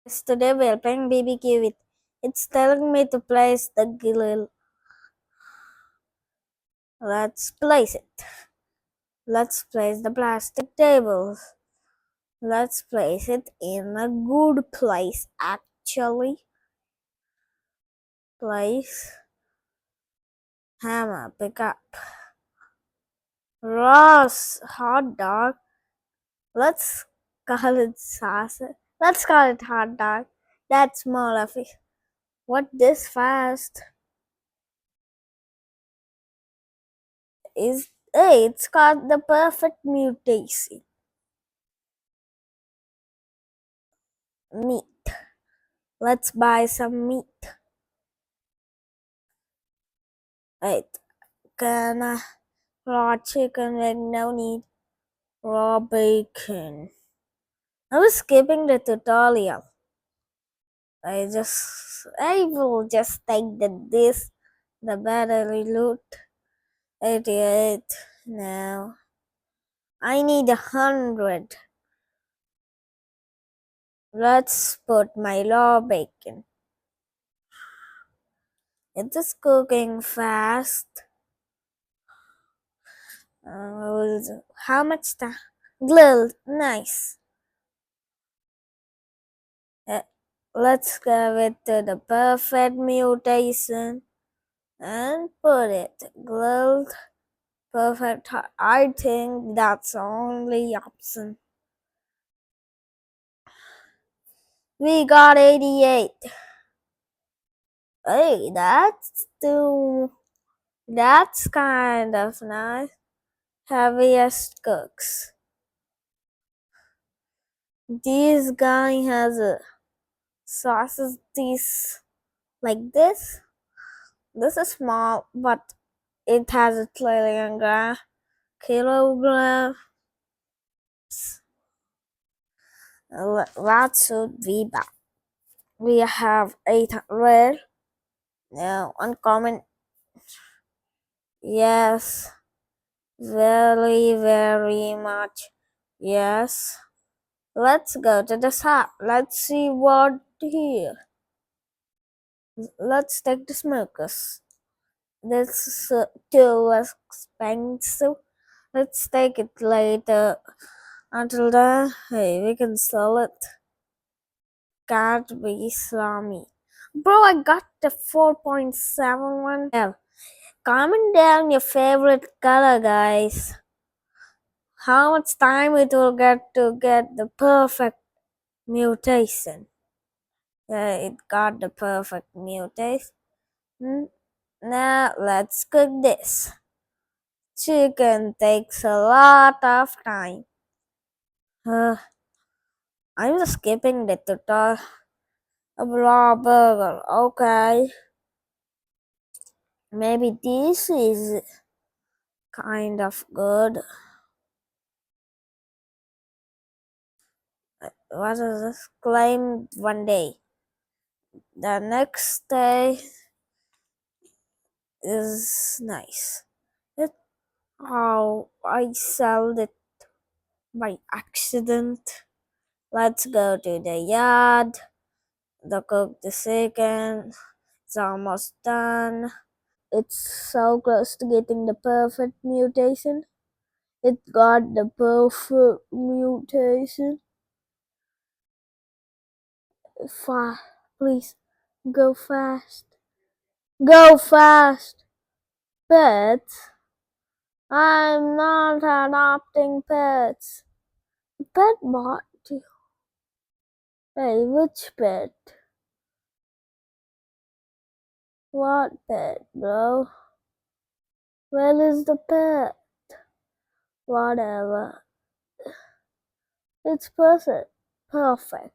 Today we are playing BBQ with. It's telling me to place the grill. Let's place it. Let's place the plastic tables. Let's place it in a good place actually. Place hammer, pick up. Ross hot dog. Let's call it sausage. Let's call it hot dog. That's more of it. What this fast is. Hey, it's got the perfect mutation. Meat. Let's buy some meat. Wait, can raw chicken with no need raw bacon. I was skipping the tutorial. I will just take the battery loot. 88 now. I need 100. Let's put my raw bacon. It is cooking fast. How much time? Grilled, nice. Let's give it to the perfect mutation and put it grilled perfect. I think that's the only option. We got 88. Hey, that's kind of nice. Heaviest cooks. This guy has a sauces like this. This is small, but it has a trillion kilograms. What should we buy? We have 800 now. Uncommon. Yes, very much. Yes. Let's go to the shop. Let's see what here. Let's take the smokers. This is too expensive. Let's take it later. Until then, hey, we can sell it. Can't be salami. Bro, I got the 4.71. Yeah. Comment down your favorite color, guys. How much time it will get to get the perfect mutation. Yeah, it got the perfect mutation. Now let's cook this. Chicken takes a lot of time. I'm just skipping the tutorial. A raw burger, okay. Maybe this is kind of good. What is this? Claim one day. The next day is nice. It how I sold it by accident. Let's go to the yard. The cook the chicken. It's almost done. It's so close to getting the perfect mutation. It got the perfect mutation. Please, go fast. Go fast. Pets? I'm not adopting pets. Pet bought you. Hey, which pet? What pet, bro? Where is the pet? Whatever. It's perfect. Perfect.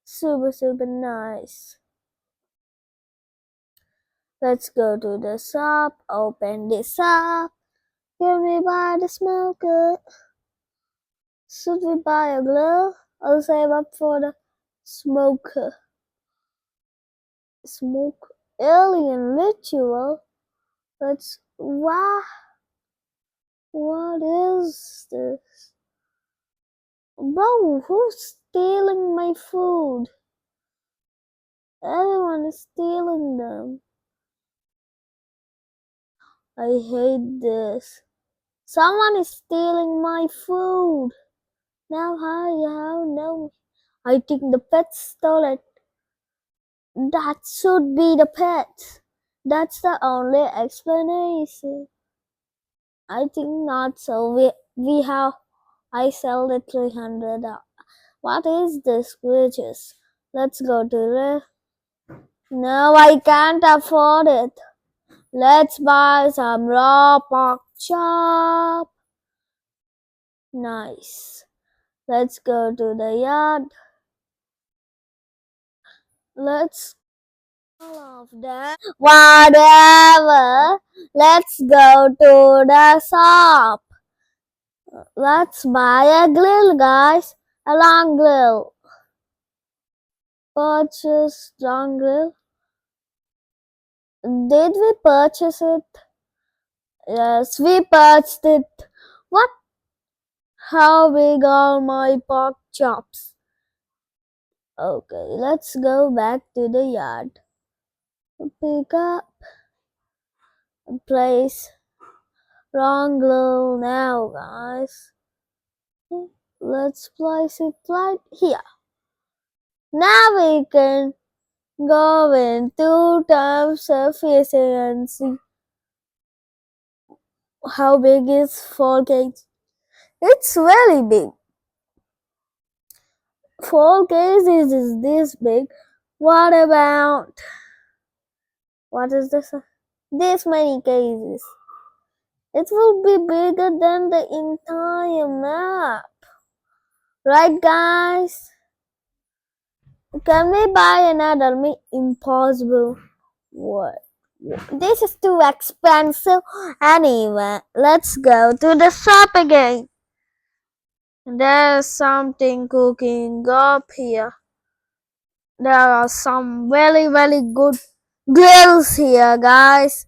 Super nice. Let's go to the shop. Open this up. Can we buy the smoker? Should we buy a glove? I'll save up for the smoker. Smoke alien ritual? Let's wow. What is this? Bro, who's stealing my food? Everyone is stealing them. I hate this. Someone is stealing my food. Now how no. I think the pet stole it. That should be the pet. That's the only explanation. I think not so. We have I sell the 300. What is this glitches? Let's go to the. No, I can't afford it. Let's buy some raw pork chop. Nice. Let's go to the yard. Let's all of them. Whatever. Let's go to the shop. Let's buy a grill, guys. A long grill. Purchase long grill. Did we purchase it? Yes, we purchased it. What? How big are my pork chops? Okay, let's go back to the yard. Pick up. Place. Wrong glue now, guys. Let's place it right here. Now we can go in 2 times efficiency. How big is 4 kg? It's very big. 4 kgs is this big. What about what is this? This many kgs. It will be bigger than the entire map. Right, guys? Can we buy another meat? Impossible. What? This is too expensive. Anyway, let's go to the shop again. There's something cooking up here. There are some very good grills here, guys.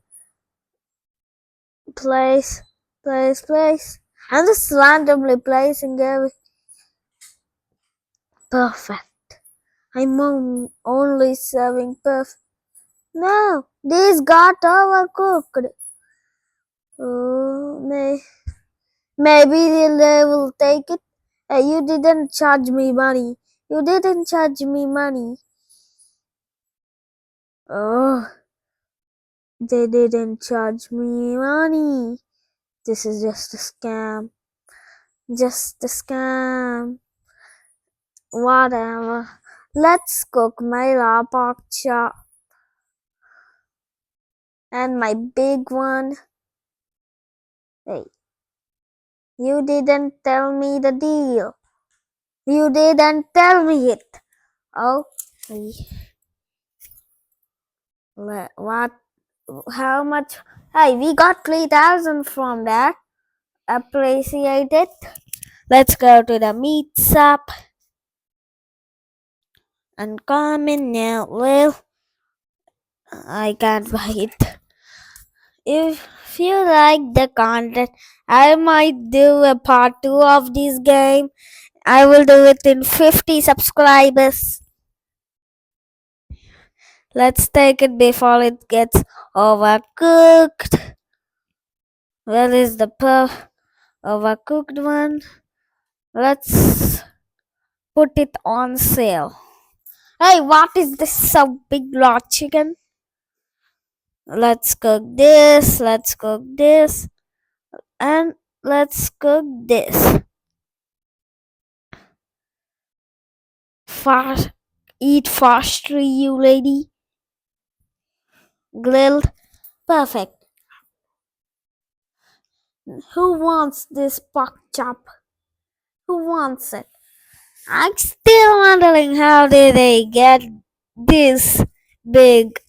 Place. I'm just randomly placing every. Perfect. I'm only serving perfect. No, these got overcooked. Oh, maybe they will take it. Hey, you didn't charge me money. You didn't charge me money. Oh, they didn't charge me money. This is just a scam. Just a scam. Whatever. Let's cook my raw pork chop. And my big one. Hey, you didn't tell me the deal. You didn't tell me it. Oh, what? How much? Hey, we got 3,000 from that. Appreciate it. Let's go to the meat shop and come in now. Well, I can't wait. If you like the content, I might do a part 2 of this game. I will do it in 50 subscribers. Let's take it before it gets overcooked. Where is the overcooked one? Let's put it on sale. Hey, what is this so big raw chicken? Let's cook this, and let's cook this. Fast, eat faster, you lady. Grilled, perfect. Who wants this pork chop? Who wants it? I'm still wondering how did they get this big.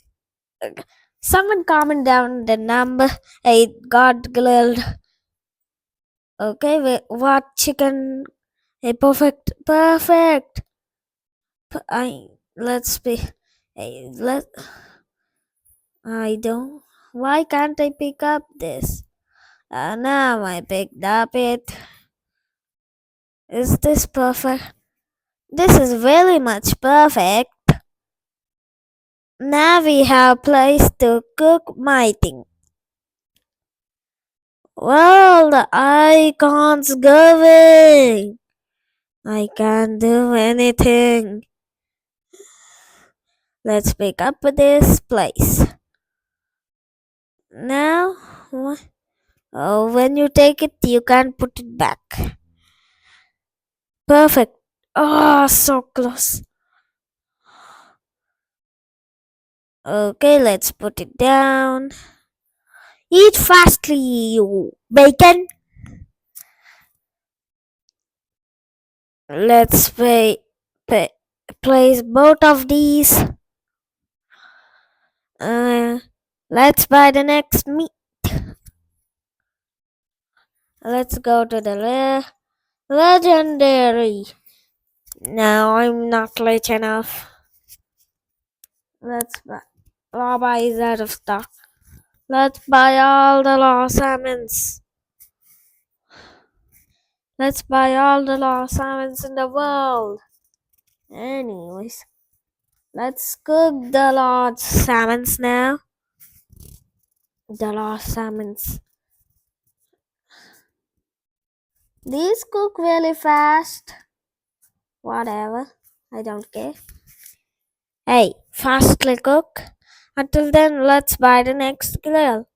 Someone comment down the number. It got grilled. Okay, wait, what chicken? Hey, perfect. Let's be. Hey, I don't. Why can't I pick up this? Now I picked up it. Is this perfect? This is very much perfect. Now we have place to cook my thing. Well, the icon's going. I can't do anything. Let's pick up this place. Now, when you take it, you can put it back. Perfect. Oh, so close. Okay, let's put it down. Eat fastly, you bacon. Let's place both of these. Uh, let's buy the next meat. Let's go to the legendary. No, I'm not late enough. Let's buy. Lava is out of stock. Let's buy all the raw salmons. Let's buy all the raw salmons in the world. Anyways, let's cook the large salmons now. The raw salmons. These cook really fast. Whatever. I don't care. Hey, fastly cook. Until then, let's buy the next grill.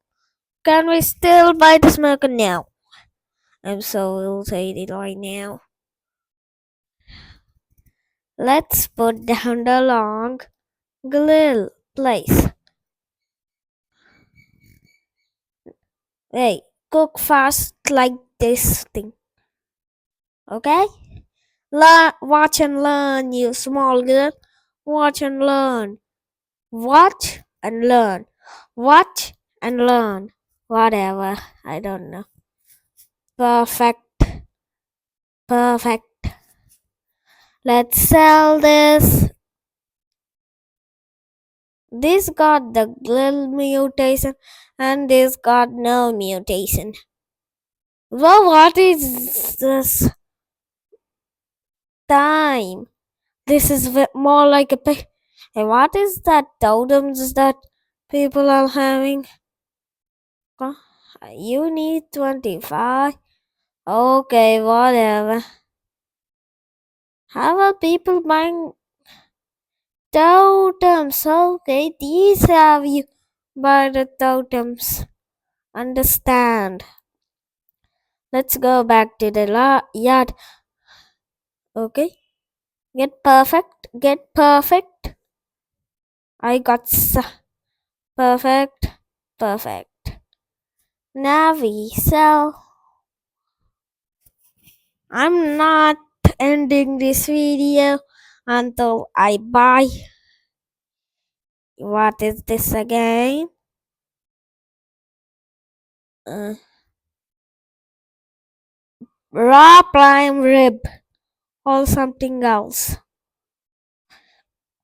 Can we still buy the smoker now? I'm so irritated right now. Let's put down the long grill place. Hey, cook fast like this thing. Okay? Watch and learn, you small girl. Watch and learn. Watch and learn. Watch and learn. Whatever. I don't know. Perfect. Perfect. Let's sell this. This got the grill mutation and this got no mutation. Well, what is this time? This is more like a Hey, what is that totems that people are having? You need 25. Okay, whatever. How are people buying totems? Okay, these have you buy the totems. Understand. Let's go back to the yard. Okay. Get perfect. Get perfect. I got perfect. Perfect. Now we sell. I'm not ending this video until I buy. What is this again? Raw prime rib or something else.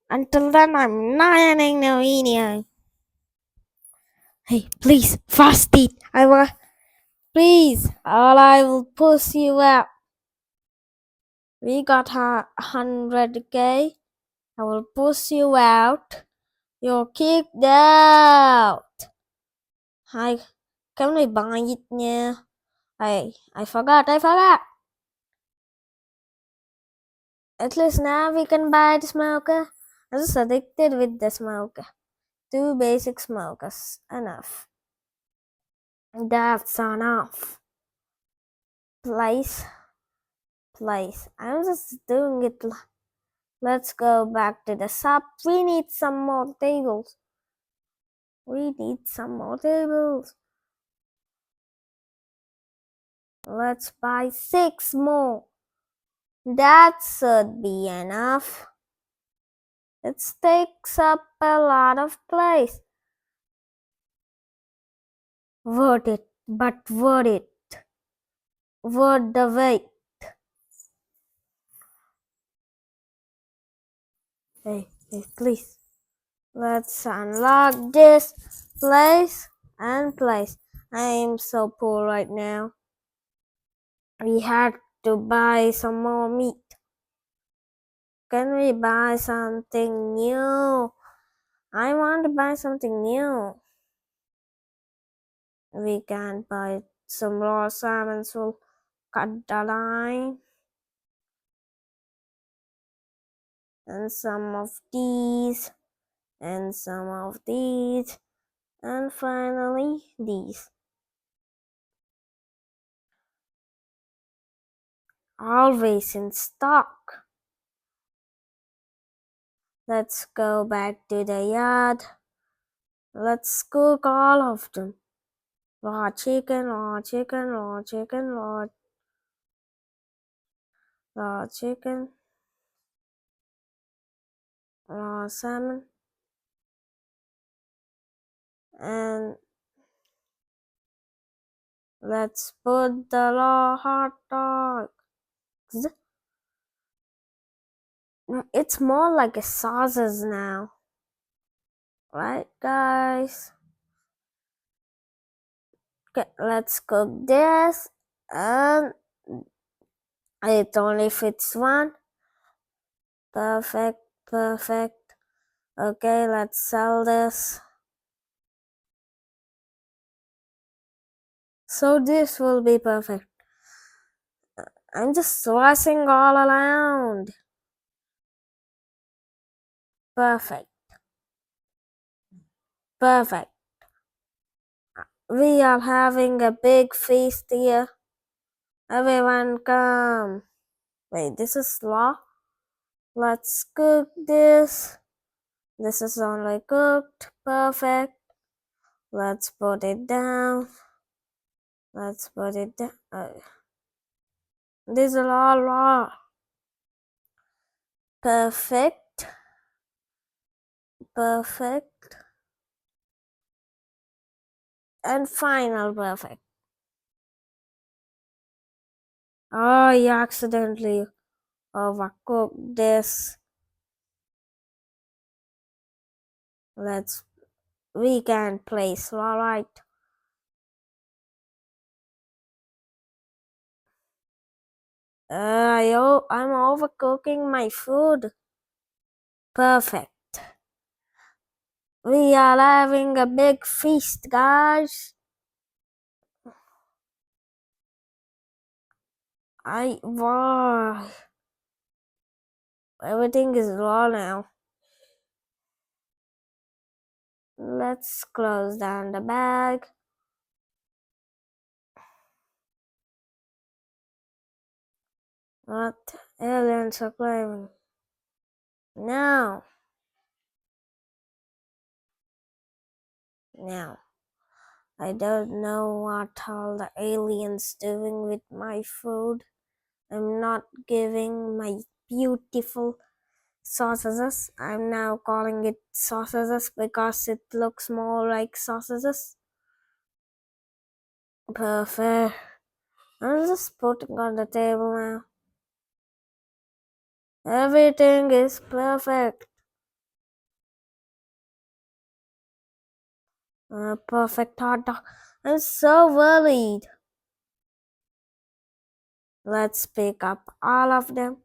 Until then, I'm not ending the video. Hey, please, fast eat. Please, or I will push you out. We got 100k. I will push you out. You're kicked out. Can we buy it now? I forgot. At least now we can buy the smoker. I'm just addicted with the smoker. 2 basic smokers. Enough. That's enough. Place. I'm just doing it. Let's go back to the shop. We need some more tables. Let's buy 6 more. That should be enough. It takes up a lot of place. Worth it, but worth it. Worth the wait. Hey, please. Let's unlock this place and place. I am so poor right now. We had to buy some more meat. Can we buy something new? I want to buy something new. We can buy some raw salmon, so we'll cut the line. And some of these. And some of these. And finally these. Always in stock. Let's go back to the yard. Let's cook all of them. Raw chicken, raw chicken, raw chicken, raw chicken, raw salmon, and let's put the raw hot dogs. It's more like a sauces now. Right, guys? Okay, let's cook this. And it only fits one. Perfect, perfect. Okay, let's sell this. So this will be perfect. I'm just swashing all around. Perfect. Perfect. We are having a big feast here. Everyone come. Wait, this is raw. Let's cook this. This is only cooked. Perfect. Let's put it down. Let's put it down. These are all raw. Perfect. Perfect. And final perfect. Oh, you accidentally overcooked this. We can place, alright. I'm overcooking my food. Perfect. We are having a big feast, guys. Wow. Everything is raw now. Let's close down the bag. What aliens are claiming? Now. I don't know what all the aliens doing with my food. I'm not giving my beautiful sausages. I'm now calling it sausages because it looks more like sausages. Perfect. I'm just putting on the table now. Everything is perfect. Perfect hot dog. I'm so worried. Let's pick up all of them.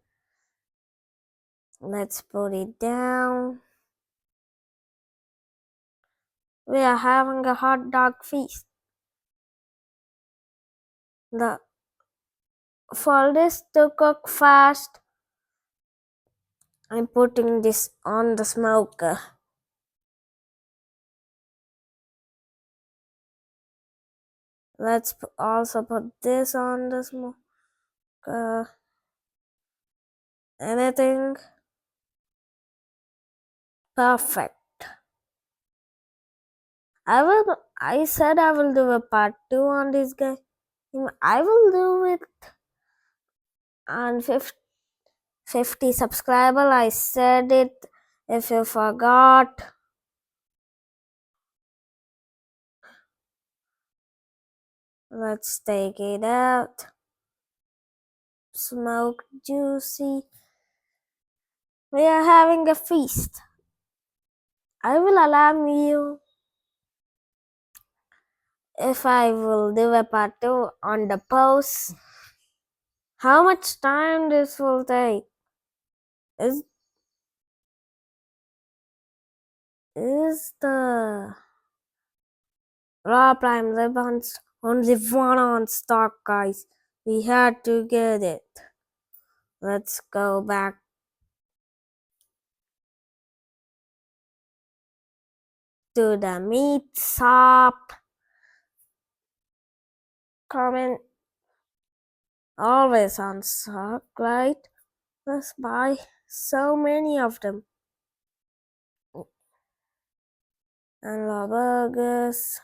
Let's put it down. We are having a hot dog feast. For this to cook fast, I'm putting this on the smoker. Let's also put this on the smoker. Anything? Perfect. I said I will do a part 2 on this guy. I will do it on 50 subscriber. I said it. If you forgot, let's take it out. Smoked juicy. We are having a feast. I will alarm you if I will do a part 2 on the post. How much time this will take? is the Raw Prime Ribbons. Only one on stock, guys. We had to get it. Let's go back to the meat shop. Comment always on stock, right? Let's buy so many of them. And raw burgers.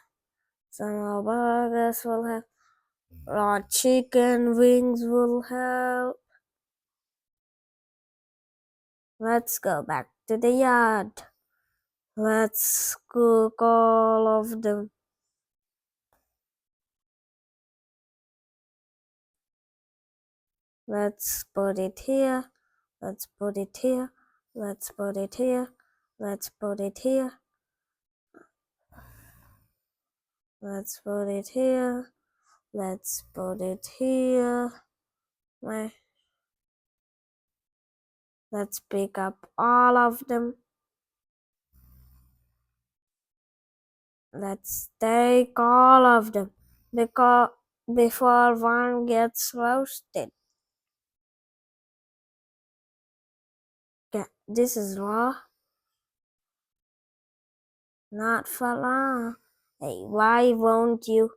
Some raw burgers will have. Raw chicken wings will help. Let's go back to the yard. Let's cook all of them. Let's put it here. Let's put it here. Let's put it here. Let's put it here. Let's put it here. Let's put it here. Let's pick up all of them. Let's take all of them before one gets roasted. Okay, this is raw. Not for long. Hey, why won't you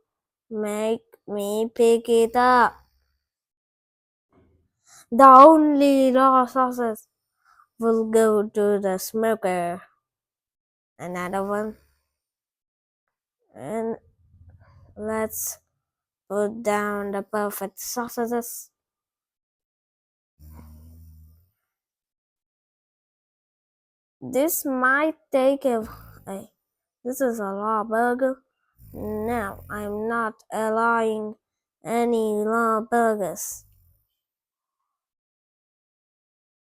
make me pick it up? The only raw sauces will go to the smoker. Another one. And let's put down the perfect sausages. This might take this is a raw burger. No, I'm not allowing any raw burgers.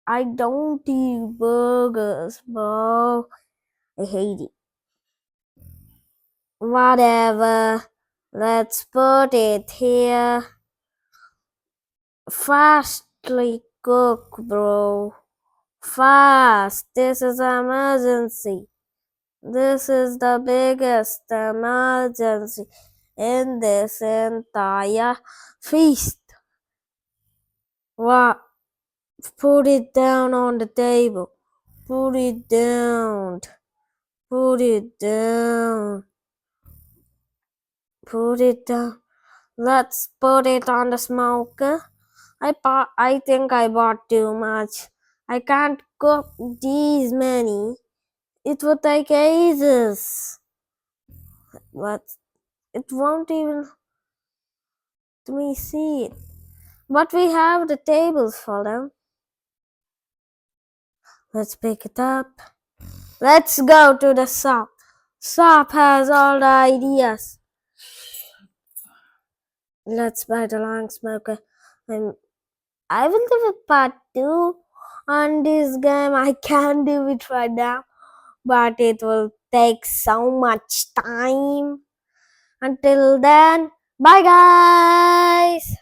I don't eat burgers, bro. I hate it. Whatever. Let's put it here. Fastly cook, bro. Fast. This is an emergency. This is the biggest emergency in this entire feast. What? Put it down on the table. Put it down. Put it down. Put it down. Let's put it on the smoker. I think I bought too much. I can't cook these many. It would take ages. But it won't even let me see it. But we have the tables for them. Let's pick it up. Let's go to the shop. Shop has all the ideas. Let's buy the long smoker. I will do a part 2 on this game. I can't do it right now, but it will take so much time. Until then, bye guys!